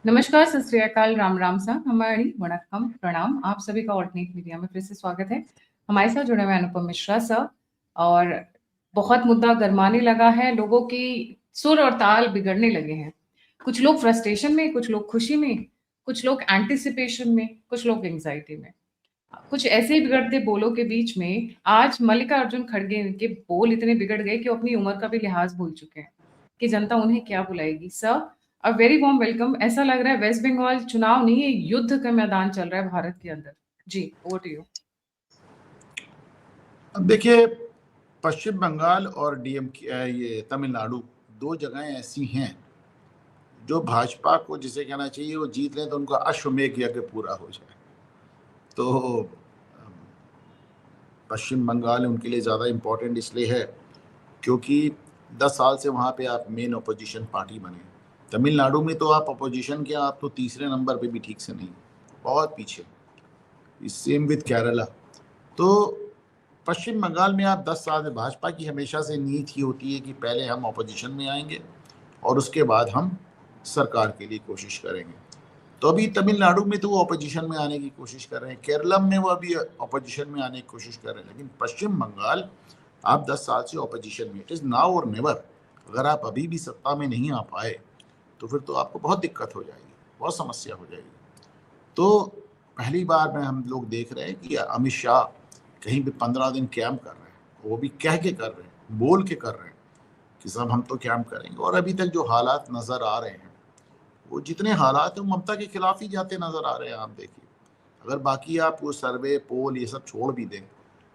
नमस्कार, सत श्री अकाल, राम राम सा, हमारी वणक्कम, प्रणाम। आप सभी का ऑल्टरनेट मीडिया में फिर से स्वागत है। हमारे साथ जुड़े हुए अनुपम मिश्रा सर। और बहुत मुद्दा गरमाने लगा है, लोगों की सुर और ताल बिगड़ने लगे हैं। कुछ लोग फ्रस्ट्रेशन में, कुछ लोग खुशी में, कुछ लोग एंटिसिपेशन में, कुछ लोग एंग्जाइटी में। कुछ ऐसे ही बिगड़ते बोलों के बीच में आज मल्लिकार्जुन खड़गे के बोल इतने बिगड़ गए कि वो अपनी उम्र का भी लिहाज भूल चुके हैं कि जनता उन्हें क्या बुलाएगी। Sir, a very warm welcome. ऐसा लग रहा है वेस्ट बंगाल चुनाव नहीं, ये युद्ध का मैदान चल रहा है भारत के अंदर। जी, ओवर टू यू। अब देखिए, पश्चिम बंगाल और ये तमिलनाडु दो जगहें ऐसी हैं जो भाजपा को जिसे कहना चाहिए वो जीत लें तो उनका अश्वमेध यज्ञ पूरा हो जाए। तो पश्चिम बंगाल उनके लिए ज़्यादा इम्पोर्टेंट इसलिए है क्योंकि 10 साल से वहाँ पे आप मेन अपोजिशन पार्टी बने। तमिलनाडु में तो आप अपोजिशन के आप तो तीसरे नंबर पे भी ठीक से नहीं, बहुत पीछे। Same with Kerala. तो पश्चिम बंगाल में आप 10 साल से भाजपा की हमेशा से नीति ही होती है कि पहले हम अपोजिशन में आएंगे और उसके बाद हम सरकार के लिए कोशिश करेंगे। तो अभी तमिलनाडु में तो वो अपोजिशन में आने की कोशिश कर रहे हैं, केरलम में वो अभी अपोजिशन में आने की कोशिश कर रहे हैं, लेकिन पश्चिम बंगाल आप 10 साल से अपोजिशन में, इट इज़ नाउ और नेवर। अगर आप अभी भी सत्ता में नहीं आ पाए तो फिर तो आपको बहुत दिक्कत हो जाएगी, बहुत समस्या हो जाएगी। तो पहली बार में हम लोग देख रहे हैं कि अमित शाह कहीं भी 15 दिन कैंप कर रहे हैं, वो भी कह के कर रहे हैं, बोल के कर रहे हैं कि सब हम तो कैंप करेंगे। और अभी तक जो हालात नज़र आ रहे हैं, वो जितने हालात हैं ममता के खिलाफ ही जाते नज़र आ रहे हैं। आप देखिए, अगर बाकी आप वो सर्वे पोल ये सब छोड़ भी दें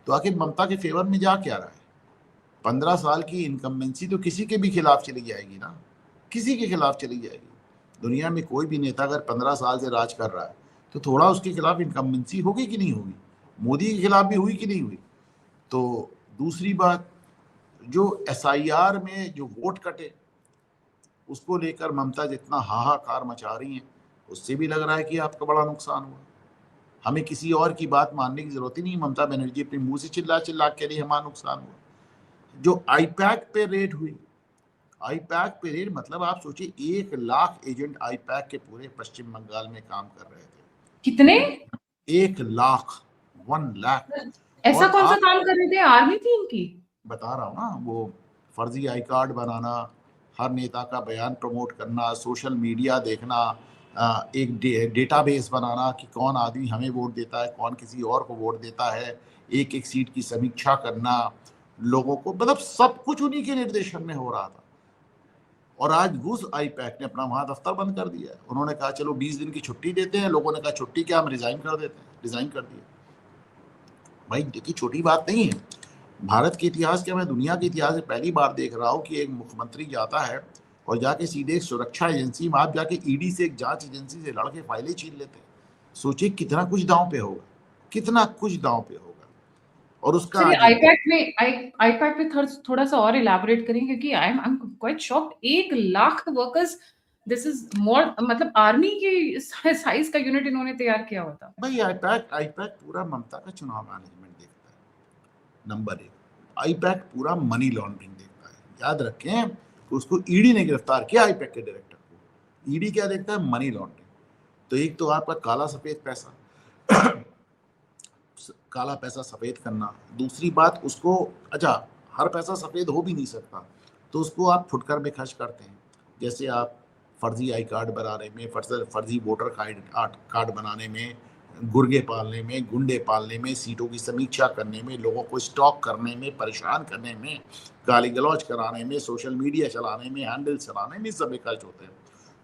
तो आखिर ममता के फेवर में जा क्या रहा है? 15 साल की इनकम्बेंसी तो किसी के भी खिलाफ चली जाएगी ना, किसी के खिलाफ चली जाएगी। दुनिया में कोई भी नेता अगर 15 साल से राज कर रहा है तो थोड़ा उसके खिलाफ इनकम्बेंसी होगी कि नहीं होगी? मोदी के खिलाफ भी हुई कि नहीं हुई? तो दूसरी बात, जो एसआईआर में जो वोट कटे उसको लेकर ममता जितना हाहाकार मचा रही हैं, उससे भी लग रहा है कि आपका बड़ा नुकसान हुआ। हमें किसी और की बात मानने की जरूरत ही नहीं। ममता बनर्जी अपने मुंह से चिल्ला चिल्ला के रही हमारा नुकसान हुआ। जो आईपैक पे रेड हुई, आईपैक पे रेड मतलब आप सोचिए 1 लाख एजेंट आईपैक के पूरे पश्चिम बंगाल में काम कर रहे थे। कितने? 1 लाख, 1 लाख। ऐसा और कौन सा आप, काम कर रहे थे? आर्मी थी इनकी? बता रहा हूँ ना, वो फर्जी आई कार्ड बनाना, हर नेता का बयान प्रमोट करना, सोशल मीडिया देखना, एक डेटाबेस बनाना कि कौन आदमी हमें वोट देता है, कौन किसी और को वोट देता है, एक एक सीट की समीक्षा करना, लोगों को, मतलब सब कुछ उन्हीं के निर्देशन में हो रहा था। और आज उस आईपैक ने अपना वहां दफ्तर बंद कर दिया है। उन्होंने कहा चलो 20 दिन की छुट्टी देते हैं। लोगों ने कहा छुट्टी क्या, हम रिजाइन कर देते हैं। रिजाइन कर दिया। भाई देखिए, छोटी बात नहीं है। भारत के इतिहास के, मैं दुनिया के इतिहास में पहली बार देख रहा हूँ कि एक मुख्यमंत्री जाता है और जाके सीधे एक सुरक्षा एजेंसी में, आप जाके ईडी से, एक जांच एजेंसी से लड़के फाइलें छीन लेते हैं। सोचिए कितना कुछ दांव पे होगा, कितना कुछ दांव पे होगा। और उसका सर, ये आज आईपैक में थोड़ा सा और इलैबोरेट करें, क्योंकि I am quite shocked. 1 lakh workers, this is more, मतलब आर्मी की साइज का यूनिट इन्होंने तैयार किया हुआ था। भाई आईपैक आईपैक पूरा ममता का चुनाव मैनेजमेंट देखता है, नंबर 1। आईपैक पूरा मनी लॉन्ड्रिंग देखता है। याद रखें, उसको ईडी ने गिरफ्तार किया, आईपैक के डायरेक्टर को। ईडी क्या देखता है? Money laundering. तो एक तो आपका काला सफेद पैसा, काला पैसा सफेद करना। दूसरी बात, उसको, अच्छा, हर पैसा सफेद हो भी नहीं सकता तो उसको आप फुटकर में खर्च करते हैं। जैसे आप फर्जी आई कार्ड बनाने में, फर्जी वोटर कार्ड बनाने में, गुर्गे पालने में, गुंडे पालने में, सीटों की समीक्षा करने में, लोगों को स्टॉक करने में, परेशान करने में, गाली गलौज कराने में, सोशल मीडिया चलाने में, हैंडल चलाने में, सब खर्च होते हैं।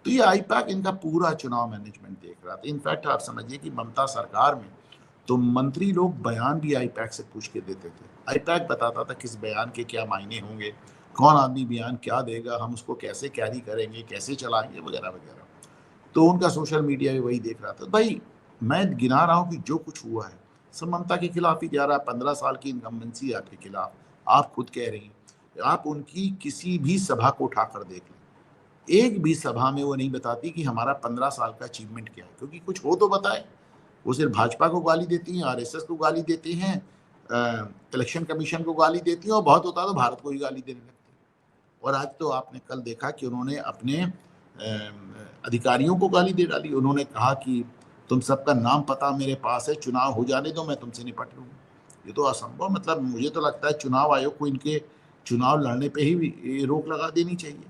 तो ये आईपैक इनका पूरा चुनाव मैनेजमेंट देख रहा था। इनफैक्ट आप समझिए कि ममता सरकार में तो मंत्री लोग बयान भी आईपैक से पूछ के देते थे। आईपैक बताता था किस बयान के क्या मायने होंगे, कौन आदमी बयान क्या देगा, हम उसको कैसे कैरी करेंगे, कैसे चलाएंगे, वगैरह वगैरह। तो उनका सोशल मीडिया भी वही देख रहा था। भाई मैं गिना रहा हूँ कि जो कुछ हुआ है सब ममता के खिलाफ ही जा रहा है। 15 साल की इनकम्बेंसी आपके खिलाफ। आप खुद कह रही हैं, आप उनकी किसी भी सभा को उठाकर देख लें, एक भी सभा में वो नहीं बताती कि हमारा 15 साल का अचीवमेंट क्या है, क्योंकि कुछ हो तो बताए। वो सिर्फ भाजपा को गाली देती हैं, आरएसएस को गाली देती हैं, इलेक्शन कमीशन को गाली देती हैं, और बहुत होता तो भारत को ही गाली देने लगती हैं। और आज तो आपने कल देखा कि उन्होंने अपने अधिकारियों को गाली दे डाली। उन्होंने कहा कि तुम सबका नाम पता मेरे पास है, चुनाव हो जाने दो, मैं तुमसे निपट लूँगा। ये तो असंभव, मतलब मुझे तो लगता है चुनाव आयोग को इनके चुनाव लड़ने पे ही रोक लगा देनी चाहिए।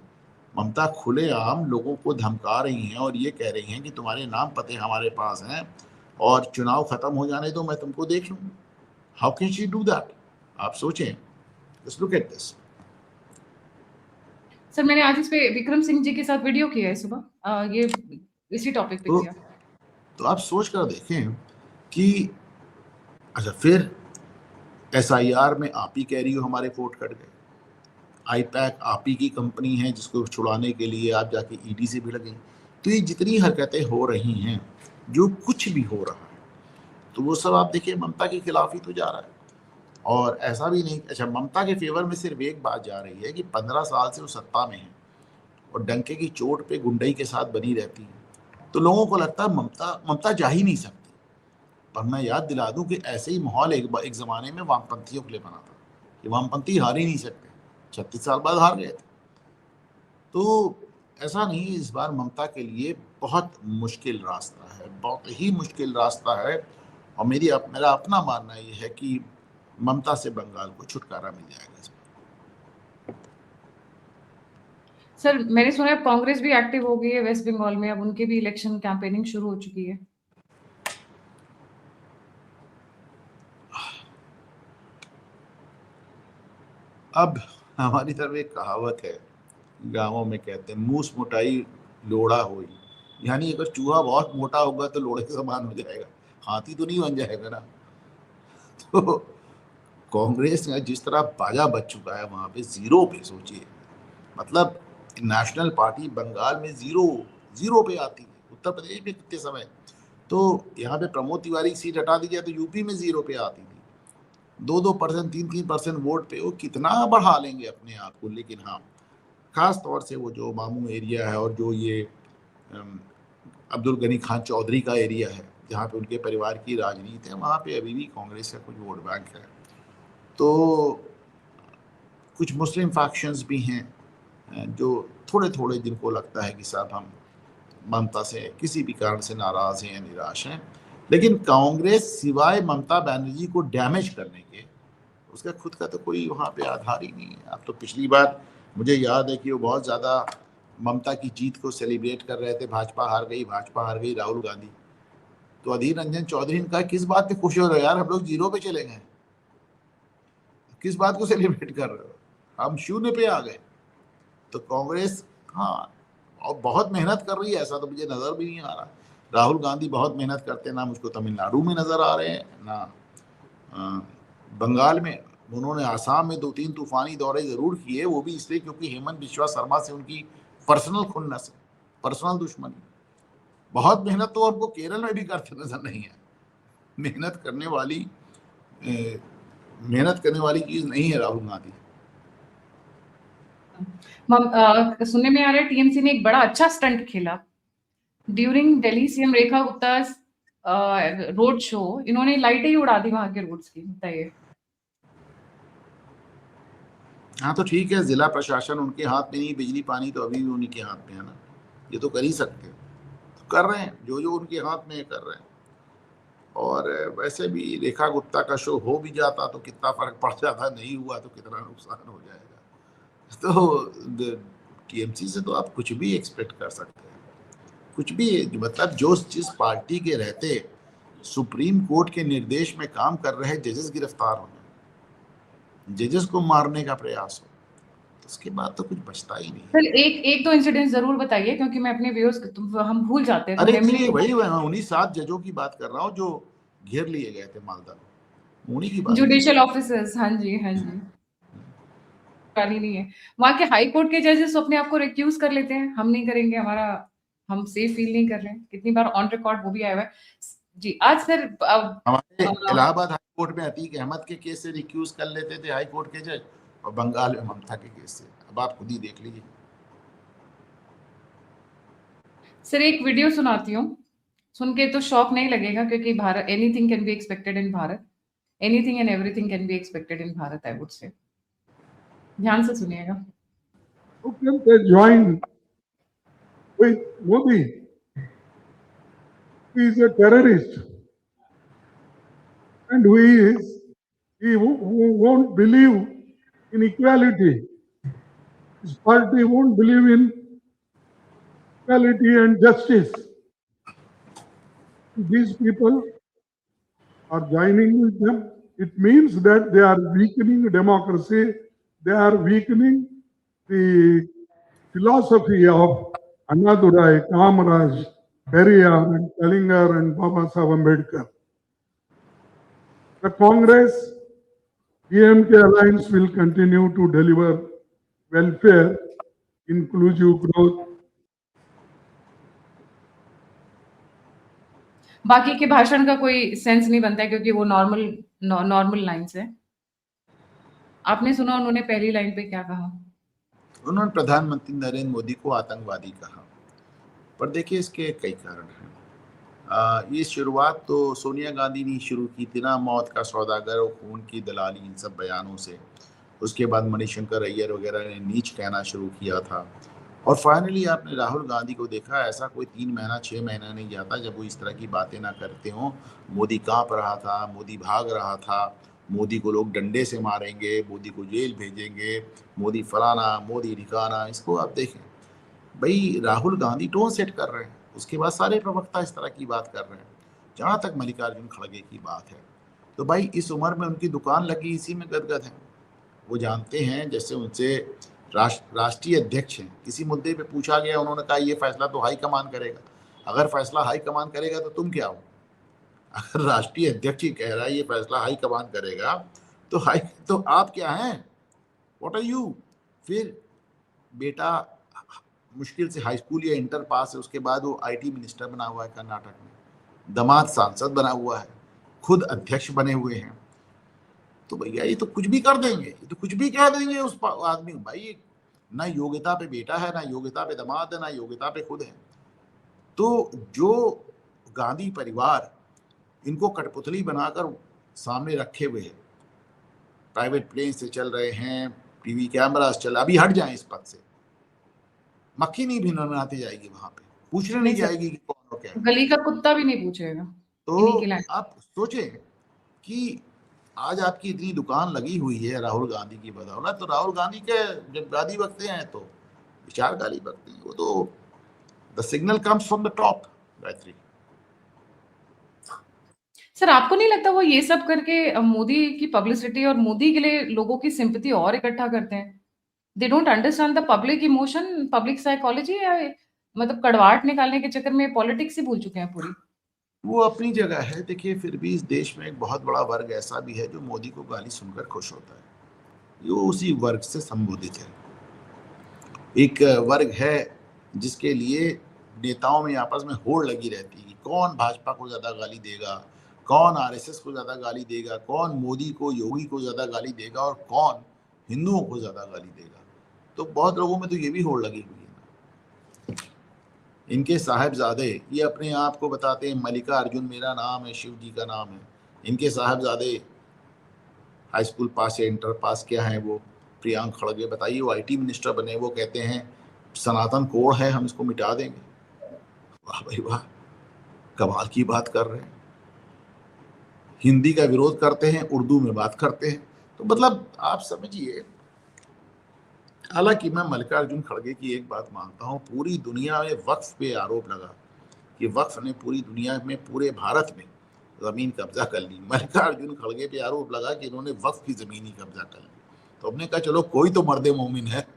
ममता खुलेआम लोगों को धमका रही हैं और ये कह रही हैं कि तुम्हारे नाम पते हमारे पास हैं और चुनाव खत्म हो जाने दो, मैं तुमको देख लूँगा। How can she do that? आप सोचें, just look at this. Sir मैंने आज इस पे विक्रम सिंह जी के साथ वीडियो किया है सुबह, ये इसी टॉपिक पे किया। तो आप सोच कर देखें कि अच्छा, फिर SIR में आप ही कह रही हो हमारे वोट कट गए। आईपैक आप ही की कंपनी है जिसको छुड़ाने के लिए आप जाके ED से भी लगे। तो ये जितनी हरकतें हो रही हैं, जो कुछ भी हो रहा है, तो वो सब आप देखिए ममता के खिलाफ ही तो जा रहा है। और ऐसा भी नहीं, अच्छा ममता के फेवर में सिर्फ एक बात जा रही है कि 15 साल से वो सत्ता में है और डंके की चोट पे गुंडई के साथ बनी रहती है, तो लोगों को लगता है ममता जा ही नहीं सकती। पर मैं याद दिला दूं कि ऐसे ही माहौल एक जमाने में वामपंथियों के लिए बना था कि वामपंथी हार ही नहीं सकते, 36 साल बाद हार गए थे। तो ऐसा नहीं, इस बार ममता के लिए बहुत मुश्किल रास्ता है, बहुत ही मुश्किल रास्ता है। और मेरा अपना मानना ये है कि ममता से बंगाल को छुटकारा मिल जाएगा इस बार। सर मैंने सुना है कांग्रेस भी एक्टिव हो गई है वेस्ट बंगाल में, अब उनकी भी इलेक्शन कैंपेनिंग शुरू हो चुकी है। अब हमारी तरफ एक कहावत है, गांवों में कहते हैं मूस मोटाई लोढ़ा होई, यानी अगर चूहा बहुत मोटा होगा तो लोढ़े के समान हो जाएगा, हाथी तो नहीं बन जाएगा ना। तो कांग्रेस ने जिस तरह बाजा बच चुका है वहां पे, जीरो पे, सोचिए, मतलब नेशनल पार्टी बंगाल में जीरो पे आती है, उत्तर प्रदेश में कितने समय, तो यहाँ पे प्रमोद तिवारी की सीट हटा दी जाए तो यूपी में जीरो पे आती थी। 2% 3% वोट पे वो कितना बढ़ा लेंगे अपने आप को। लेकिन हाँ, खास तौर से वो जो मामू एरिया है और जो ये अब्दुल गनी खान चौधरी का एरिया है जहाँ पे उनके परिवार की राजनीति है, वहाँ पे अभी भी कांग्रेस का कुछ वोट बैंक है। तो कुछ मुस्लिम फैक्शंस भी हैं जो थोड़े थोड़े जिनको लगता है कि साहब हम ममता से किसी भी कारण से नाराज हैं या निराश हैं। लेकिन कांग्रेस सिवाय ममता बनर्जी को डैमेज करने के, उसका खुद का तो कोई वहाँ पे आधार ही नहीं है। अब तो पिछली बार मुझे याद है कि वो बहुत ज़्यादा ममता की जीत को सेलिब्रेट कर रहे थे, भाजपा हार गई राहुल गांधी। तो अधीर रंजन चौधरी ने कहा किस बात पे खुश हो रहे हो यार, हम लोग जीरो पे चले गए, किस बात को सेलिब्रेट कर रहे हो, हम शून्य पे आ गए। तो कांग्रेस हाँ, और बहुत मेहनत कर रही है, ऐसा तो मुझे नजर भी नहीं आ रहा। राहुल गांधी बहुत मेहनत करते, ना मुझको तमिलनाडु में नजर आ रहे हैं ना बंगाल में। उन्होंने आसाम में 2-3 तूफानी दौरे जरूर किए, वो भी इसलिए क्योंकि हेमंत बिश्वा शर्मा से उनकी पर्सनल खुन्नस है, पर्सनल दुश्मनी। बहुत मेहनत तो आपको केरल में भी करते नजर नहीं है। मेहनत करने वाली चीज नहीं है राहुल गांधी। सुनने में आ रहा है टीएमसी ने एक बड़ा अच्छा स्टंट खेला during Delhi CM Rekha Gupta road show, इन्होंने लाइटें ही उड़ा दी वहां के रोड्स की, बताइए। हाँ तो ठीक है, जिला प्रशासन उनके हाथ में नहीं, बिजली पानी तो अभी भी उन्हीं के हाथ में है ना, ये तो कर ही सकते हैं, तो कर रहे हैं, जो जो उनके हाथ में कर रहे हैं। और वैसे भी रेखा गुप्ता का शो हो भी जाता तो कितना फर्क पड़ जाता, नहीं हुआ तो कितना नुकसान हो जाएगा। तो टीएमसी से तो आप कुछ भी एक्सपेक्ट कर सकते हैं, कुछ भी, मतलब जो जिस पार्टी के रहते सुप्रीम कोर्ट के निर्देश में काम कर रहे जजेस गिरफ्तार होने, जजेस को मारने का प्रयास हो, उसके बाद तो कुछ बचता ही नहीं। सर एक दो इंसिडेंट जरूर बताइए, क्योंकि मैं अपने व्यूअर्स हम भूल जाते हैं, तो अरे मेमोरी वही मैं उन्हीं 7 जजों की बात कर रहा हूँ जो घेर लिए गए थे मालदा में, उन्हीं की बात। जुडिशियल ऑफिसर्स, हाँ जी हाँ जी, पानी नहीं है। वहां के हाई कोर्ट के जजेस अपने आप को रिक्यूज कर लेते हैं, हम नहीं करेंगे, हम सेफ फील नहीं कर रहे हैं, कितनी बार ऑन रिकॉर्ड वो भी आया हुआ है जी। आज सर हमारे इलाहाबाद हाई कोर्ट में अतीक अहमद के केस से रिक्यूज कर लेते थे हाई कोर्ट के जज, और बंगाल में ममता के केस से, अब आप खुद ही देख लीजिए। सर एक वीडियो सुनाती हूँ, सुन के तो शॉक नहीं लगेगा, क्योंकि Bharat, anything can be expected in Bharat, anything and everything can be expected in Bharat, I would say. ध्यान से सुनिएगा। Who can they join with Modi. He is a terrorist, and he won't believe in equality. His party won't believe in equality and justice. These people are joining with them. It means that they are weakening democracy. They are weakening the philosophy of Annadurai, Kamaraj, Periyar, and Kalinger, and Baba Saheb Ambedkar. The Congress DMK alliance will continue to deliver welfare, inclusive growth. बाकी के भाषण का कोई sense नहीं बनता है क्योंकि वो नॉर्मल लाइन्स है। आपने सुना उन्होंने पहली लाइन पे क्या कहा? उन्होंने प्रधानमंत्री नरेंद्र मोदी को आतंकवादी कहा, पर देखिए इसके कई कारण हैं। ये शुरुआत तो सोनिया गांधी ने शुरू की थी ना, मौत का सौदागर और खून की दलाली, इन सब बयानों से। उसके बाद मणिशंकर अय्यर वगैरह ने नीच कहना शुरू किया था, और फाइनली आपने राहुल गांधी को देखा, ऐसा कोई 3 महीना 6 महीना नहीं जाता जब वो इस तरह की बातें ना करते हों। मोदी कांप रहा था, मोदी भाग रहा था, मोदी को लोग डंडे से मारेंगे, मोदी को जेल भेजेंगे, मोदी फलाना, मोदी ठिकाना। इसको आप देखें भाई, राहुल गांधी टोन सेट कर रहे हैं, उसके बाद सारे प्रवक्ता इस तरह की बात कर रहे हैं। जहाँ तक मल्लिकार्जुन खड़गे की बात है, तो भाई इस उम्र में उनकी दुकान लगी इसी में गदगद है। वो जानते हैं, जैसे उनसे राष्ट्रीय अध्यक्ष हैं, किसी मुद्दे पे पूछा गया, उन्होंने कहा ये फैसला तो हाईकमान करेगा। अगर फैसला हाईकमान करेगा तो तुम क्या हो? अगर राष्ट्रीय अध्यक्ष ही कह रहा है ये फैसला हाईकमान करेगा, तो आप क्या हैं? What are you? फिर बेटा मुश्किल से हाई स्कूल या इंटर पास है, उसके बाद वो IT मिनिस्टर बना हुआ है कर्नाटक में, दामाद सांसद बना हुआ है, खुद अध्यक्ष बने हुए हैं। तो भैया ये तो कुछ भी कर देंगे, ये तो कुछ भी कह देंगे उस आदमी को। भाई ना योग्यता पे बेटा है, ना योग्यता पे दामाद है, ना योग्यता पे खुद है। तो जो गांधी परिवार इनको कठपुतली बनाकर सामने रखे हुए हैं, प्राइवेट प्लेन से चल रहे हैं, टीवी कैमरास चल, अभी हट जाएं इस पद से, मक्खी नहीं भिनभिनाती जाएगी, वहां पे पूछने नहीं जाएगी कि कौन हो क्या, गली का कुत्ता भी नहीं पूछेगा। तो आप सोचें कि आज आपकी इतनी दुकान लगी हुई है राहुल गांधी की बदौलत, तो राहुल गांधी के जब गाली बकते हैं तो विचार गाली बकते हैं, वो तो the signal comes from the top. Gayatri sir, आपको नहीं लगता वो ये सब करके मोदी की पब्लिसिटी और मोदी के लिए लोगों की सिंपैथी और इकट्ठा करते हैं? They don't understand the public emotion, public psychology, या मतलब कड़वाहट निकालने के चक्कर में पॉलिटिक्स ही भूल चुके हैं पूरी? वो अपनी जगह है। देखिए फिर भी इस देश में एक बहुत बड़ा वर्ग ऐसा भी है जो मोदी को गाली सुनकर खुश होता है, वो उसी वर्ग से संबोधित है। एक वर्ग है जिसके लिए नेताओं में आपस में होड़ लगी रहती है कि कौन भाजपा को ज्यादा गाली देगा, कौन RSS को ज्यादा गाली देगा, कौन मोदी को, योगी को ज्यादा गाली देगा, और कौन हिंदुओं को ज्यादा गाली देगा। तो बहुत लोगों में तो ये भी होड़ लगी हुई है ना। इनके साहिबजादे ये अपने आप को बताते हैं मल्लिकार्जुन मेरा नाम है, शिव जी का नाम है। इनके साहिबजादे हाई स्कूल पास या इंटर पास क्या है वो? प्रियांक खड़गे बताइए, वो IT मिनिस्टर बने, वो कहते हैं सनातन कोड है, हम इसको मिटा देंगे। वाह भाई वाह, कमाल की बात कर रहे हैं। हिंदी का विरोध करते हैं, उर्दू में बात करते हैं। तो मतलब आप समझिए, हालांकि मैं मल्लिकार्जुन खड़गे की एक बात मानता हूँ, पूरी दुनिया में वक्फ पे आरोप लगा कि वक्फ ने पूरी दुनिया में, पूरे भारत में जमीन कब्जा कर ली। मल्लिकार्जुन खड़गे पे आरोप लगा कि इन्होंने वक्फ की जमीन ही कब्जा कर ली। तो हमने कहा चलो कोई तो मर्दे मोमिन है।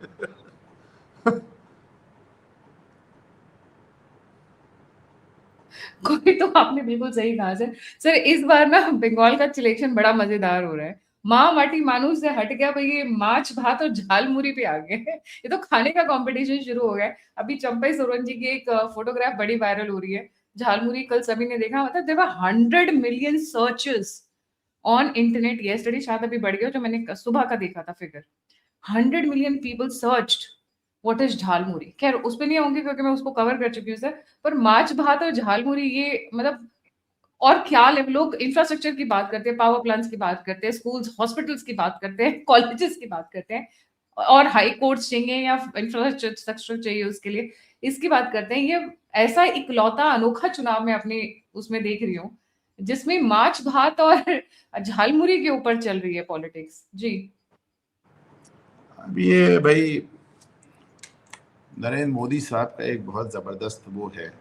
कोई तो, आपने बिल्कुल सही कहा सर। सर, इस बार ना बंगाल का सिलेक्शन बड़ा मजेदार हो रहा है। माँ माटी मानुष से हट गया भाई, ये माछ भात और झालमुरी पे आ गए। ये तो खाने का कंपटीशन शुरू हो गया है। अभी चंपई सोरेन जी की एक फोटोग्राफ बड़ी वायरल हो रही है, झालमुरी। कल सभी ने देखा, मतलब there were 100 million searches on internet yesterday, शायद अभी बढ़ गया, जो मैंने सुबह का देखा था figure. 100 million people searched what is jhalmuri. खैर उस पे नहीं आऊंगी क्योंकि मैं उसको कवर कर चुकी हूँ सर। पर माछ भात और झालमुरी, ये मतलब, और ख्याल है, लोग इंफ्रास्ट्रक्चर की बात करते हैं, पावर प्लांट्स की बात करते हैं, स्कूल्स हॉस्पिटल्स की बात करते हैं, कॉलेजेस की बात करते हैं, और हाई कोर्ट्स चाहिए या इंफ्रास्ट्रक्चर चाहिए उसके लिए। इसकी बात करते हैं। ये ऐसा इकलौता अनोखा चुनाव मैं अपने उसमें देख रही हूँ जिसमें माछ भात और झालमुरी के ऊपर चल रही है पॉलिटिक्स। जी। अब ये भाई नरेंद्र मोदी साहब का एक बहुत जबरदस्त वो है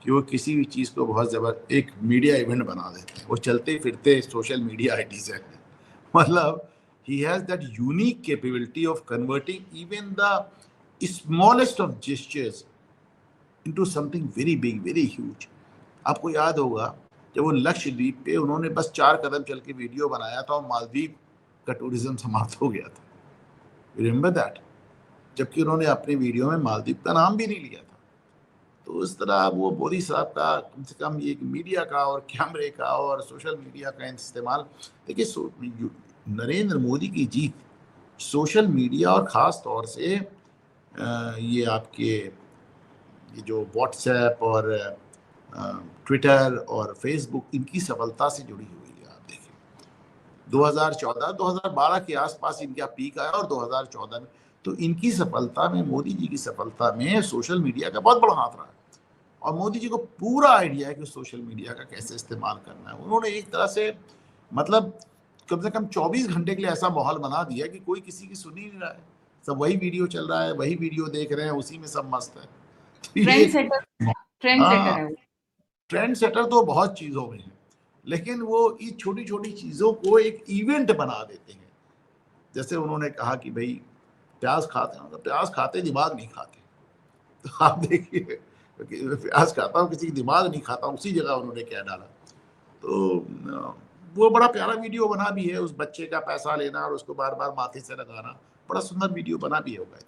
कि वो किसी भी चीज को बहुत जबर एक मीडिया इवेंट बना देते हैं। वो चलते फिरते सोशल मीडिया आईडीज है। मतलब he has that unique capability of converting even the smallest of gestures into something very big, very huge. आपको याद होगा जब वो लक्षद्वीप पे उन्होंने बस 4 कदम चल के वीडियो बनाया था और मालदीव का टूरिज्म समाप्त हो गया था। Remember that? जबकि उन्होंने अपने वीडियो में मालदीव का नाम भी नहीं लिया था। तो इस तरह वो मोदी साहब का कम से कम ये मीडिया का और कैमरे का और सोशल मीडिया का इस्तेमाल, देखिए नरेंद्र मोदी की जीत सोशल मीडिया और ख़ास तौर से ये आपके ये जो व्हाट्सएप और ट्विटर और फेसबुक इनकी सफलता से जुड़ी हुई है। आप देखिए 2014-2012 के आसपास इनका पीक आया और 2014 में, तो इनकी सफलता में, मोदी जी की सफलता में सोशल मीडिया का बहुत बड़ा हाथ रहा है। और मोदी जी को पूरा आइडिया है कि सोशल मीडिया का कैसे इस्तेमाल करना है। उन्होंने एक तरह से मतलब कम से कम 24 घंटे के लिए ऐसा माहौल बना दिया कि कोई किसी की सुन ही नहीं रहा है। सब वही वीडियो चल रहा है, वही वीडियो देख रहे हैं, उसी में सब मस्त है। ट्रेंड सेटर है वो। ट्रेंड सेटर तो बहुत चीजों में है, लेकिन वो इस छोटी छोटी चीजों को एक इवेंट बना देते हैं। जैसे उन्होंने कहा कि भाई प्याज खाते हैं, प्याज खाते दिमाग नहीं खाते। तो आप देखिए प्याज खाता हूँ, किसी की दिमाग नहीं खाता, उसी जगह उन्होंने क्या डाला। तो वो बड़ा प्यारा वीडियो बना भी है, उस बच्चे का पैसा लेना और उसको बार बार माथे से लगाना, बड़ा सुंदर वीडियो बना भी होगा।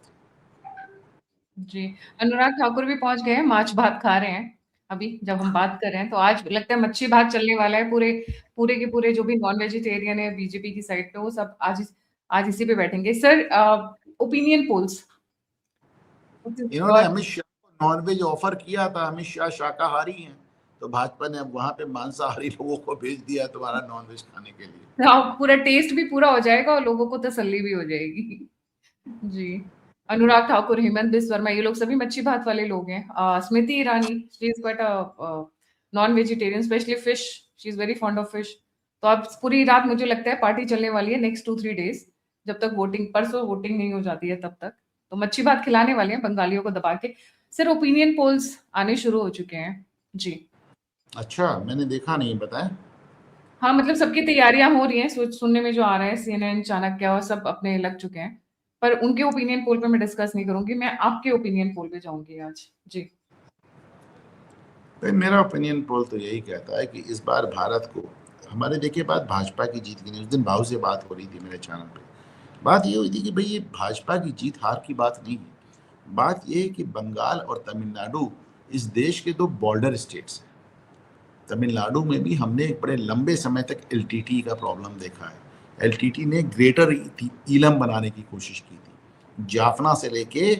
जी, अनुराग ठाकुर भी पहुंच गए हैं, माछ भात खा रहे हैं अभी जब हम बात कर रहे हैं। तो आज लगता है मच्छी भात चलने वाला है। पूरे पूरे के पूरे जो भी नॉन वेजिटेरियन है बीजेपी की साइड पे, वो सब आज इसी पे बैठेंगे। Sir, opinion polls. इन्होंने अमित शाह को नॉनवेज ऑफर किया था। अमित शाह शाकाहारी हैं, तो भाजपा ने अब वहां पे मांसाहारी लोगों को भेज दिया तुम्हारा नॉनवेज खाने के लिए। हाँ, पूरा टेस्ट भी पूरा हो जाएगा और लोगों को तसल्ली भी हो जाएगी। जी। अनुराग ठाकुर, हेमंत बिस्व वर्मा, ये लोग सभी मच्छी भात वाले लोग हैं। Smriti Irani, she is quite a non vegetarian, specially fish, she is very fond of fish. तो अब पूरी रात मुझे लगता है पार्टी चलने वाली है नेक्स्ट 2-3 डेज, जब तक परसों वोटिंग नहीं हो जाती है तब तक। तो मच्छी भात खिलाने वाले हैं बंगालियों को दबा के। सर, ओपिनियन पोल्स आने शुरू हो चुके हैं। जी। अच्छा, मैंने देखा नहीं, बताएं। हाँ, मतलब सबकी तैयारियां हो रही हैं। सुनने में जो आ रहा है, CNN, चाणक्य और सब अपने लग चुके हैं। पर उनके ओपिनियन पोल पे मैं डिस्कस नहीं करूंगी, मैं आपके ओपिनियन पोल पे जाऊंगी आज। जी। भाई मेरा ओपिनियन पोल तो यही कहता है कि इस बार भारत को, हमारे देखिए बात भाजपा की जीत की नहीं। उस दिन भाव से बात हो रही थी मेरे चैनल पे, बात ये हुई थी कि भाई ये भाजपा की जीत हार की बात नहीं है। बात ये है कि बंगाल और तमिलनाडु इस देश के 2 बॉर्डर स्टेट्स हैं। तमिलनाडु में भी हमने एक बड़े लंबे समय तक LTT का प्रॉब्लम देखा है। LTT ने ग्रेटर ईलम बनाने की कोशिश की थी। जाफना से लेके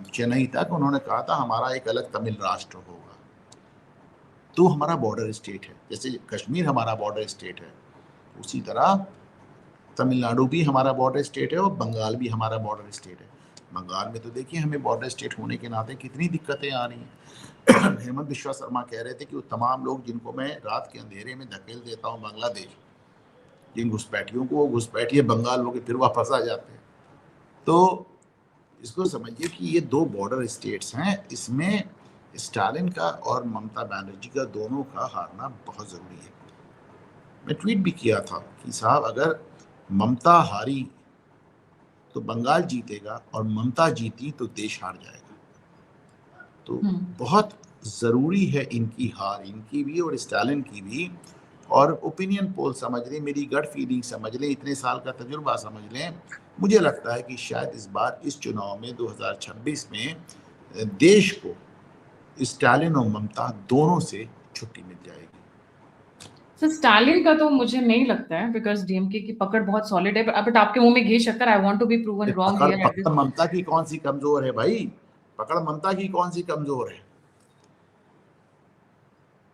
चेन्नई तक उन्होंने कहा था हमारा एक अलग तमिल राष्ट्र होगा। तो हमारा बॉर्डर स्टेट है, जैसे कश्मीर हमारा बॉर्डर स्टेट है, उसी तरह तमिलनाडु भी हमारा बॉर्डर स्टेट है और बंगाल भी हमारा बॉर्डर स्टेट है। बंगाल में तो देखिए हमें बॉर्डर स्टेट होने के नाते कितनी दिक्कतें आ रही हैं। हेमंत बिश्वा शर्मा कह रहे थे कि वो तमाम लोग जिनको मैं रात के अंधेरे में धकेल देता हूँ बांग्लादेश, जिन घुसपैठियों को, वो घुसपैठिए बंगाल लोग फिर वापस आ जाते हैं। तो इसको समझिए कि ये 2 बॉर्डर स्टेट्स हैं, इसमें स्टालिन का और ममता बनर्जी का दोनों का हारना बहुत ज़रूरी है। मैं ट्वीट भी किया था कि साहब अगर ममता हारी तो बंगाल जीतेगा और ममता जीती तो देश हार जाएगा। तो बहुत ज़रूरी है इनकी हार, इनकी भी और स्टालिन की भी। और ओपिनियन पोल समझ लें, मेरी गट फीलिंग समझ लें, इतने साल का तजुर्बा समझ लें, मुझे लगता है कि शायद इस बार इस चुनाव में 2026 में देश को स्टालिन और ममता दोनों से छुट्टी मिल जाएगी। सर, स्टालिन का तो मुझे नहीं लगता है, बिकॉज डीएमके की पकड़ बहुत सॉलिड है। बट आपके मुंह में घी शक्कर, I want to be proven wrong here. पकड़ ममता की कौन सी कमजोर है भाई? पकड़ ममता की कौन सी कमजोर है?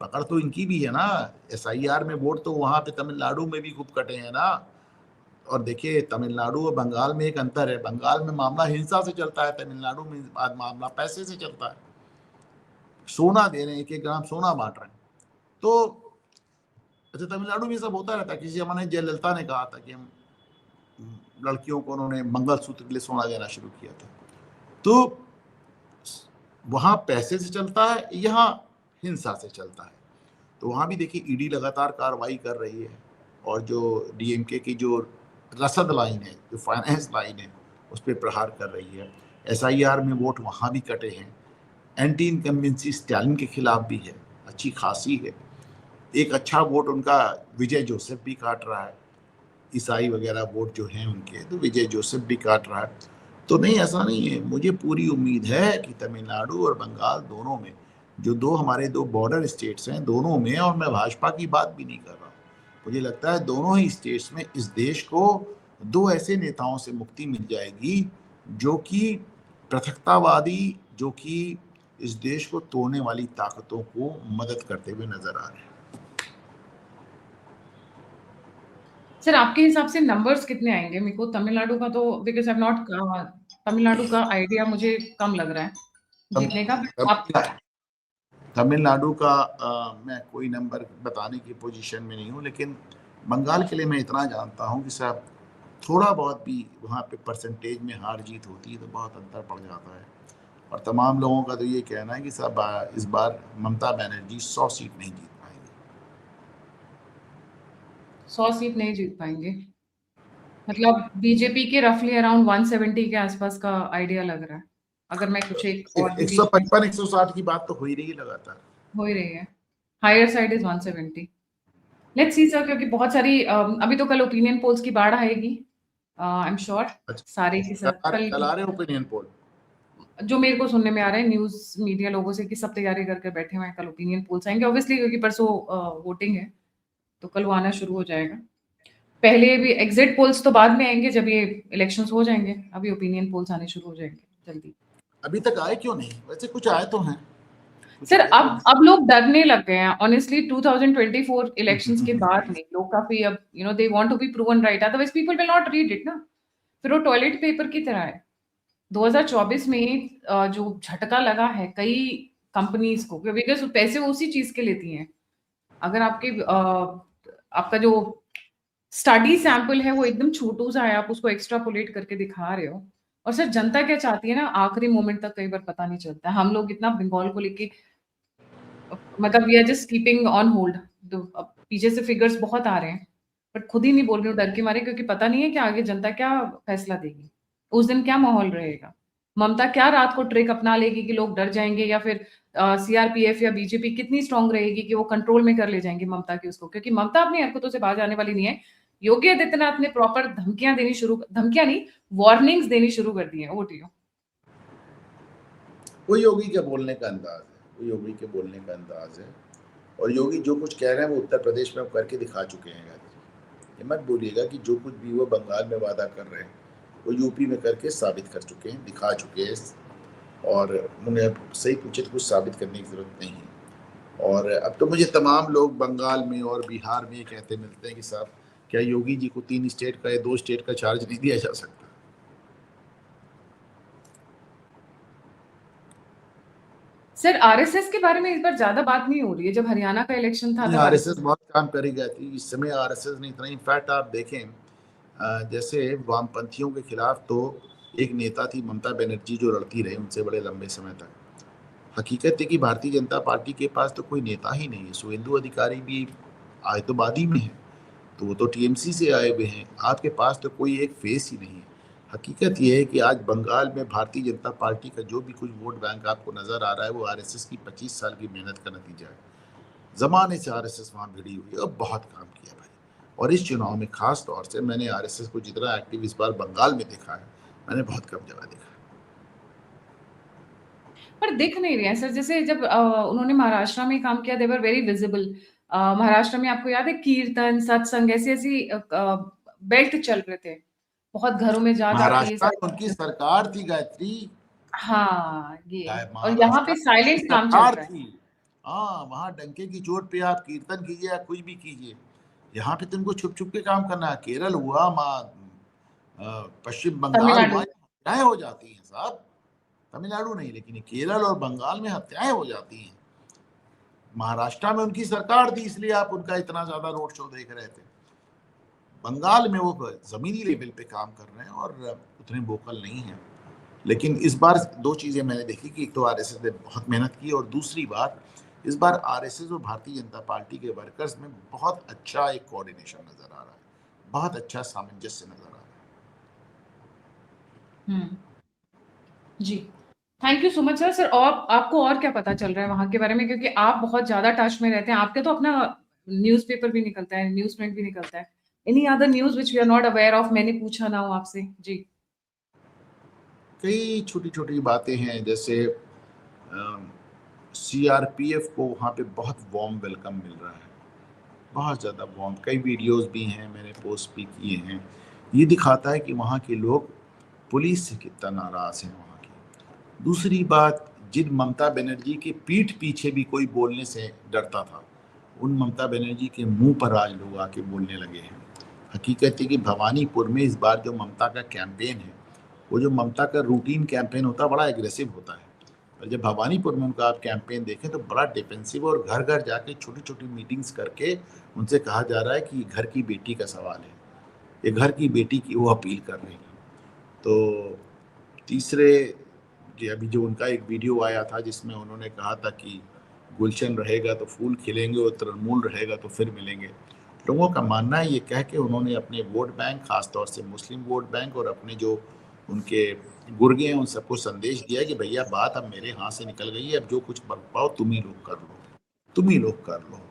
पकड़ तो इनकी भी है ना। SIR में वोट तो वहां पे तमिलनाडु में भी खूब कटे हैं ना। और देखिए तमिलनाडु और बंगाल में एक अंतर है, बंगाल में मामला हिंसा से चलता है, तमिलनाडु में मामला पैसे से चलता है। सोना दे रहे हैं, 1-1 ग्राम सोना बांट रहे हैं। तो अच्छा, तमिलनाडु में सब होता रहता है। किसी जमाने जयललिता ने कहा था कि हम लड़कियों को उन्होंने मंगलसूत्र के लिए सोना देना शुरू किया था। तो वहां पैसे से चलता है, यहाँ हिंसा से चलता है। तो वहां भी देखिए ईडी लगातार कार्रवाई कर रही है, और जो डीएमके की जो रसद लाइन है, जो फाइनेंस लाइन है, उस पर प्रहार कर रही है। एसआईआर में वोट वहां भी कटे हैं। एंटी इनकम्बेंसी स्टालिन के खिलाफ भी है, अच्छी खासी है। एक अच्छा वोट उनका विजय जोसेफ भी काट रहा है, ईसाई वगैरह वोट जो हैं उनके, तो विजय जोसेफ भी काट रहा है। तो नहीं, ऐसा नहीं है। मुझे पूरी उम्मीद है कि तमिलनाडु और बंगाल दोनों में, जो हमारे दो बॉर्डर स्टेट्स हैं, दोनों में, और मैं भाजपा की बात भी नहीं कर रहा हूँ, मुझे लगता है दोनों ही स्टेट्स में इस देश को दो ऐसे नेताओं से मुक्ति मिल जाएगी जो कि पृथकतावादी, जो कि इस देश को तोड़ने वाली ताकतों को मदद करते हुए नजर आ रहे हैं। सर आपके हिसाब से नंबर्स कितने आएंगे? मेरे को तमिलनाडु का तो बिकॉज आई नॉट तमिलनाडु का आइडिया मुझे कम लग रहा है जीतने का। आप तमिलनाडु का मैं कोई नंबर बताने की पोजीशन में नहीं हूँ, लेकिन बंगाल के लिए मैं इतना जानता हूँ कि साहब थोड़ा बहुत भी वहाँ पे परसेंटेज में हार जीत होती है तो बहुत अंतर पड़ जाता है। और तमाम लोगों का तो ये कहना है कि साहब इस बार ममता बनर्जी 100 सीट नहीं जीत पाएंगे। 100 सीट नहीं जीत पाएंगे, मतलब बीजेपी के रफली अराउंड 170 के आसपास का आइडिया लग रहा है। अगर मैं कुछ एक और 155-160 की बात तो हो ही रही है, लगातार हो ही रही है। Higher side is 170। Let's see sir, क्योंकि बहुत सारी अभी तो कल ओपिनियन पोल्स की बाढ़ आएगी, आई एम श्योर। सारे की सब कल आ रहे हैं ओपिनियन पोल, जो मेरे को सुनने में आ रहा है न्यूज मीडिया लोगों से कि सब तैयारी करके बैठे हुए हैं, कल ओपिनियन पोल्स आएंगे ऑब्वियसली, क्योंकि परसों वोटिंग है तो कल वो आना शुरू हो जाएगा। पहले भी एग्जिट पोल्स तो बाद में आएंगे जब ये इलेक्शंस हो जाएंगे, अभी ओपिनियन पोल्स आने शुरू हो जाएंगे जल्दी। अभी तक आए क्यों नहीं? वैसे कुछ आए तो हैं सर। अब लोग डरने लग गए हैं ऑनेस्टली 2024 इलेक्शंस के बाद में। लोग काफी अब they want to be proven right, otherwise people will not read it ना। फिर वो टॉयलेट पेपर की तरह है। 2024 में जो झटका लगा है कई कंपनीज को, बिकॉज पैसे वो उसी चीज के लेती हैं। अगर आपका जो स्टडी सैंपल है वो एकदम छोटू सा है, आप उसको एक्स्ट्रापोलेट करके दिखा रहे हो, और सर जनता क्या चाहती है ना, आखिरी मोमेंट तक कई बार पता नहीं चलता। हम लोग इतना बंगाल को लेके मतलब we are just keeping on hold. पीछे से फिगर्स बहुत आ रहे हैं बट खुद ही नहीं बोल रही हूँ डर के मारे, क्योंकि पता नहीं है कि आगे जनता क्या फैसला देगी, उस दिन क्या माहौल रहेगा। ममता क्या रात को ट्रिक अपना लेगी कि लोग डर जाएंगे, या फिर सीआरपीएफ या बीजेपी कितनी स्ट्रांग रहेगी कि वो कंट्रोल में कर ले जाएंगे ममता की उसको, क्योंकि ममता अपनी हरकतों से बाज आने वाली नहीं है। योगी आदित्यनाथ ने प्रॉपर धमकियां नहीं, वार्निंग्स देनी शुरू कर दी है। वो वो योगी के बोलने का अंदाज है, वो योगी के बोलने का अंदाज है। और योगी जो कुछ कह रहे हैं वो उत्तर प्रदेश में करके दिखा चुके हैं। ये मत बोलिएगा कि जो कुछ भी वो बंगाल में वादा कर रहे हैं वो यूपी में करके साबित कर चुके हैं, दिखा चुके हैं, और उन्हें सही पूछे तो कुछ साबित करने की जरूरत नहीं है। और अब तो मुझे तमाम लोग बंगाल में और बिहार में कहते मिलते हैं कि साहब क्या योगी जी को 3 स्टेट का या 2 स्टेट का चार्ज नहीं दिया जा सकता? सर आरएसएस के बारे में इस बार ज्यादा बात नहीं हो रही है। जब हरियाणा का इलेक्शन था आरएसएस बहुत काम करी गई थी, इस समय आरएसएस नहीं इतना। इनफैक्ट आप देखें जैसे वामपंथियों के खिलाफ तो एक नेता थी ममता बनर्जी जो लड़ती रही उनसे बड़े लंबे समय तक। हकीकत है कि भारतीय जनता पार्टी के पास तो कोई नेता ही नहीं है। शुभेंदु अधिकारी भी आयतोबादी में है, तो वो तो टीएमसी से आए हुए हैं। आपके पास तो कोई एक फेस ही नहीं है। हकीकत ये है कि आज बंगाल में भारतीय जनता पार्टी का जो भी कुछ वोट बैंक आपको नजर आ रहा है वो आरएसएस की 25 साल की मेहनत का नतीजा है। जमाने से आरएसएस वहां भिड़ी हुई है और बहुत काम किया भाई। और इस चुनाव में खास तौर से मैंने आरएसएस को जितना एक्टिव इस बार बंगाल में देखा है, मैंने बहुत कम जगह देखा। पर दिख नहीं रहे हैं सर। जैसे जब उन्होंने महाराष्ट्र में काम किया, दे वर वेरी विजिबल। महाराष्ट्र में आपको याद है कीर्तन, सत्संग, ऐसी बेल्ट चल रहे थे, बहुत घरों में जा जाके। महाराष्ट्र उनकी सरकार थी गायत्री। हाँ, ये और यहाँ पे साइलेंट काम चल रहा है। हाँ, वहाँ डंके की चोट पे आप कीर्तन कीजिए या कुछ भी कीजिए, यहाँ पे तुमको छुप छुप के काम करना है। केरल हुआ, पश्चिम बंगाल, तमिलनाडु। वहाँ हत्याएं हो जाती हैं साहब। तमिलनाडु नहीं, लेकिन केरल और बंगाल में हत्याएं हो जाती हैं। महाराष्ट्र में उनकी सरकार थी, इसलिए आप उनका इतना ज्यादा रोड शो देख रहे थे। बंगाल में वो जमीनी लेवल पे काम कर रहे हैं और उतने वोकल नहीं है। लेकिन इस बार दो चीजें मैंने देखी कि एक तो आरएसएस ने बहुत मेहनत की, और दूसरी बात इस बार आरएसएस और भारतीय जनता पार्टी के वर्कर्स में बहुत अच्छा एक कोऑर्डिनेशन नजर आ रहा है, बहुत अच्छा सामंजस्य नजर आ रहा है। जी, thank you so much sir. और आपको और क्या पता चल रहा है वहां के बारे में, क्योंकि आप बहुत ज्यादा टच में रहते हैं, आपके तो अपना न्यूज़पेपर भी निकलता है, न्यूज़ प्रिंट भी निकलता है। Any other news which we are not aware of, मैंने पूछा ना हो आपसे? जी। कई छोटी छोटी बातें हैं, जैसे सीआरपीएफ को वहाँ पे बहुत वार्म वेलकम मिल रहा है, बहुत ज़्यादा वार्म। कई वीडियोस भी हैं, मैंने पोस्ट भी किए हैं। ये दिखाता है कि वहाँ के लोग पुलिस से कितना नाराज़ हैं वहाँ की। दूसरी बात, जिन ममता बनर्जी के पीठ पीछे भी कोई बोलने से डरता था, उन ममता बनर्जी के मुंह पर आज लोग आके बोलने लगे हैं। हकीकत है कि भवानीपुर में इस बार जो ममता का कैंपेन है, वो जो ममता का रूटीन कैंपेन होता है, बड़ा एग्रेसिव होता है। और जब भवानीपुर में उनका आप कैंपेन देखें तो बड़ा डिफेंसिव, और घर घर जाके छोटी छोटी मीटिंग्स करके उनसे कहा जा रहा है कि घर की बेटी का सवाल है, ये घर की बेटी की वो अपील कर रही है। तो तीसरे, अभी जो उनका एक वीडियो आया था जिसमें उन्होंने कहा था कि गुलशन रहेगा तो फूल खिलेंगे और तृणमूल रहेगा तो फिर मिलेंगे। लोगों का मानना है, ये कह के उन्होंने अपने वोट बैंक, खासतौर से मुस्लिम वोट बैंक और अपने जो उनके गुर्गे हैं, उन सबको संदेश दिया कि भैया बात अब मेरे हाथ से निकल गई है, अब जो कुछ कर पाओ तुम ही लोग कर लो, तुम ही लोग कर लो।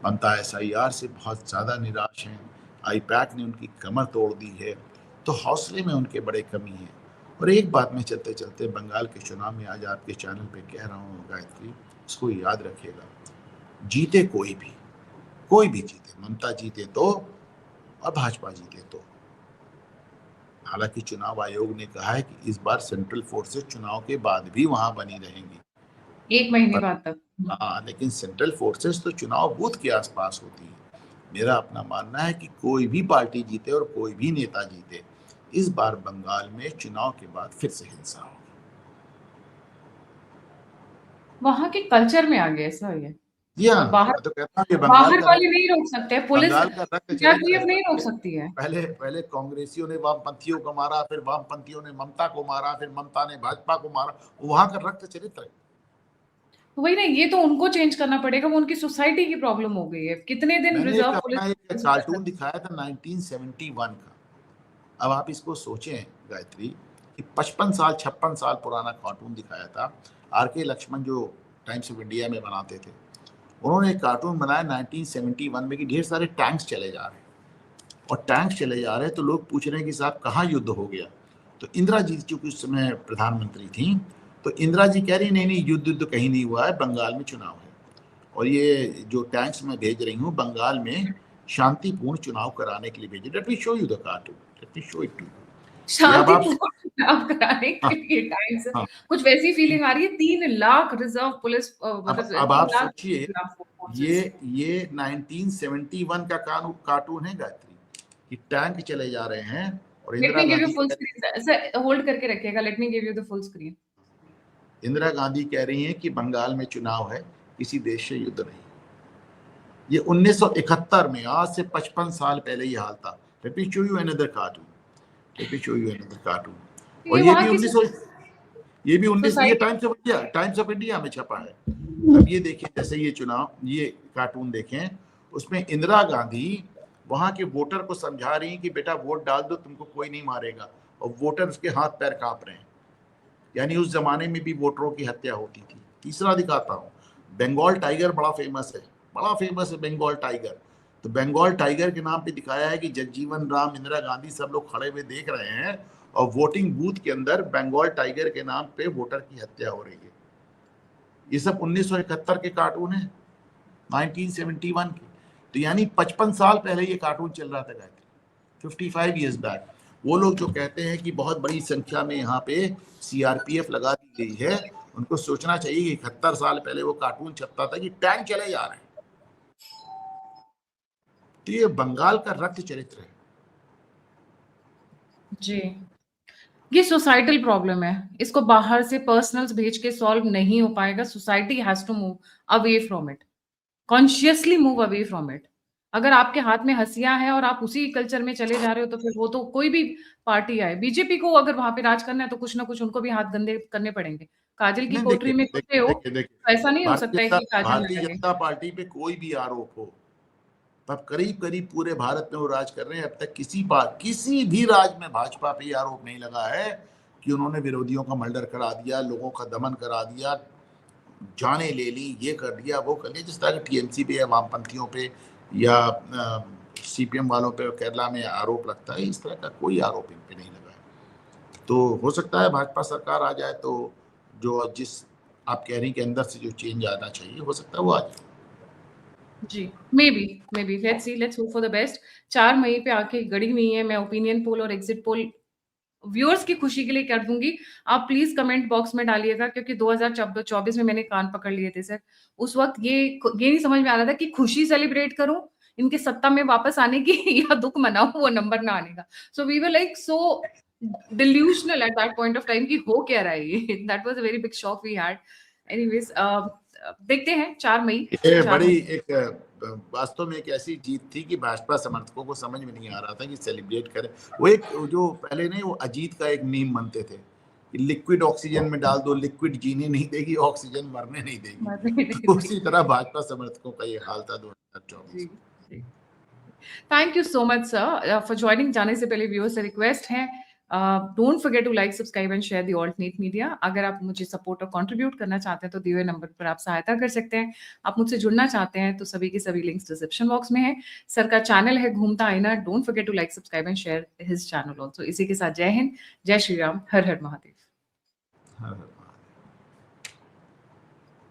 ममता SIR से बहुत ज़्यादा निराश हैं, आईपैक ने उनकी कमर तोड़ दी है, तो हौसले में उनके बड़े कमी है। और एक बात में चलते चलते बंगाल के चुनाव में आज आपके चैनल पे कह रहा हूँ गायत्री, इसको याद रखिएगा, जीते कोई भी जीते, ममता जीते तो और भाजपा जीते तो। हालांकि चुनाव आयोग ने कहा है कि इस बार सेंट्रल फोर्सेस चुनाव के बाद भी वहां बनी रहेंगी, 1 महीने बाद तक। हाँ, लेकिन सेंट्रल फोर्सेस तो चुनाव बूथ के आसपास होती है। मेरा अपना मानना है कि कोई भी पार्टी जीते और कोई भी नेता जीते, इस बार बंगाल में चुनाव के बाद फिर से हिंसा होगी। वहां के कल्चर में आ गया सर ये। हाँ, बाहर मैं तो कहता हूँ कि बाहर वाले नहीं रोक सकते, पुलिस बंगाल का रक्त सीआरपीएफ चरित्र नहीं रोक है। सकती है। पहले कांग्रेसियों ने वामपंथियों को मारा, फिर वामपंथियों ने ममता को मारा, फिर ममता ने भाजपा को मारा, वहां का रक्त चरित्र है। वही ना, ये तो उनको चेंज करना पड़ेगा, वो उनकी सोसाइटी की प्रॉब्लम हो गई है। कितने दिन मैंने रिजर्व अपना एक पुलिस कार्टून दिखाया था 1971 का। अब आप इसको सोचें गायत्री कि 55 साल 56 साल पुराना कार्टून दिखाया था। RK लक्ष्मण जो टाइम्स ऑफ इंडिया में बनाते थे, उन्होंने एक कार्टून बनाया 1971 में कि ढेर सारे टैंक्स चले जा रहे हैं, और टैंक्स चले जा रहे हैं तो लोग पूछ रहे हैं कि साहब कहाँ युद्ध हो गया। तो इंदिरा जी चूंकि उस समय प्रधानमंत्री थी, तो इंदिरा जी कह रही नहीं युद्ध कहीं नहीं हुआ है, बंगाल में चुनाव है, और ये जो टैंक्स मैं भेज रही हूँ बंगाल में शांतिपूर्ण चुनाव कराने के लिए भेजे। Let me show you the cartoon, let me show it to you. शांतिपूर्ण चुनाव कराने के हाँ, लिए टाइम से हाँ, कुछ वैसी फीलिंग आ रही है। 3 लाख रिजर्व पुलिस, मतलब अब 3 आप लाख सोचिए, ये 1971 का कार्टून है गायत्री, कि टैंक चले जा रहे हैं और let me give you Gandhi full screen sir, hold करके रखिएगा, let me give you the full screen. Indira Gandhi कह रही हैं कि बंगाल में चुनाव है, किसी देश से युद्ध नहीं। ये 1971 में, आज से 55 साल पहले ये हाल था। Late me show you another cartoon, let me show you another cartoon. और ये भी 19 ये सोसाइटी। टाइम्स ऑफ इंडिया में छपा है। अब ये देखिए, जैसे ये चुनाव, ये कार्टून देखें, उसमें इंदिरा गांधी वहां के वोटर को समझा रही हैं कि बेटा वोट डाल दो, तुमको कोई नहीं मारेगा, और वोटर उसके हाथ पैर कांप रहे हैं। यानी उस जमाने में भी वोटरों की हत्या होती थी। तीसरा दिखाता हूँ, बंगाल टाइगर बड़ा फेमस है बंगाल टाइगर। तो बंगाल टाइगर के नाम पे दिखाया है कि जगजीवन राम, इंदिरा गांधी सब लोग खड़े हुए देख रहे हैं, और वोटिंग बूथ के अंदर बंगाल टाइगर के नाम पे वोटर की हत्या हो रही है। ये सब 1971 के कार्टून है, 1971 के। तो यानी 55 साल पहले ये कार्टून चल रहा था गायत्री, 55 ईयर्स बैक। वो लोग जो कहते हैं कि बहुत बड़ी संख्या में यहाँ पे CRPF लगा दी गई है, उनको सोचना चाहिए कि 71 साल पहले वो कार्टून छपता था कि टैंक चले जा रहे हैं। तो ये बंगाल का रक्त चरित्र है। जी, ये सोसाइटल प्रॉब्लम है, इसको बाहर से पर्सनल्स भेज के सॉल्व नहीं हो पाएगा। Society has to move away from it, consciously move away from it. अगर आपके हाथ में हंसियां हैं और आप उसी कल्चर में चले जा रहे हो, तो फिर वो तो कोई भी पार्टी आए, बीजेपी को अगर वहां पे राज करना है तो कुछ ना कुछ उनको भी हाथ गंदे करने पड़ेंगे। काजल की नहीं, कोठरी में देखिए घुसे हो, देखिए देखिए तो ऐसा नहीं हो सकता है कि काजल ना भारतीय लगे। जनता पार्टी पे कोई भी आरोप हो, अब करीब करीब पूरे भारत में वो राज कर रहे हैं। अब तक किसी भी राज्य में भाजपा पे ये आरोप नहीं लगा है कि उन्होंने विरोधियों का मर्डर करा दिया, लोगों का दमन करा दिया, जाने ले ली, ये कर दिया, वो कर दिया। जिस तरह के टीएमसी पे या वामपंथियों पे या सीपीएम वालों पे केरला में आरोप लगता है, इस तरह का कोई आरोप इन पे नहीं लगा है। तो हो सकता है भाजपा सरकार आ जाए तो जो जिस आप कह रही हैं कि अंदर से जो चेंज आना चाहिए, हो सकता है वो आ जाए। जी, maybe let's see, let's hope for the best. 4 मई पे आके गड़ी हुई है, मैं ओपिनियन पोल और एग्जिट पोल व्यूअर्स की खुशी के लिए कर दूंगी। आप प्लीज कमेंट बॉक्स में डालिएगा, क्योंकि 2024 में मैंने कान पकड़ लिए थे सर। उस वक्त ये नहीं समझ में आ रहा था कि खुशी सेलिब्रेट करूं इनके सत्ता में वापस आने की या दुख मनाऊं वो नंबर ना आने का। So we were like so delusional at that point of time कि हो क्या रहा है ये। That was a very big shock we had. Anyways, देखते हैं 4 मई। ये बड़ी एक वास्तव में एक ऐसी जीत थी कि भाजपा समर्थकों को समझ में नहीं आ रहा था कि सेलिब्रेट करें। वो एक जो पहले नहीं, वो अजीत का एक मीम बनते थे कि लिक्विड ऑक्सीजन में डाल दो, लिक्विड जीने नहीं देगी, ऑक्सीजन मरने नहीं देगी। तो उसी तरह भाजपा समर्थकों का ये हाल था 2024। Thank you so much sir for joining. जाने से पहले व्यूअर्स से रिक्वेस्ट है, don't forget to like, subscribe and share the alternate media. अगर आप मुझे सपोर्ट और कंट्रीब्यूट करना चाहते हैं तो दिए हुए नंबर पर आप सहायता कर सकते हैं। आप मुझसे जुड़ना चाहते हैं तो सभी के सभी लिंक्स डिस्क्रिप्शन बॉक्स में है। सर का चैनल है घूमता आईना, don't forget to like, subscribe and share his channel also. इसी के साथ जय हिंद, जय श्री राम, हर हर महादेव। हाँ।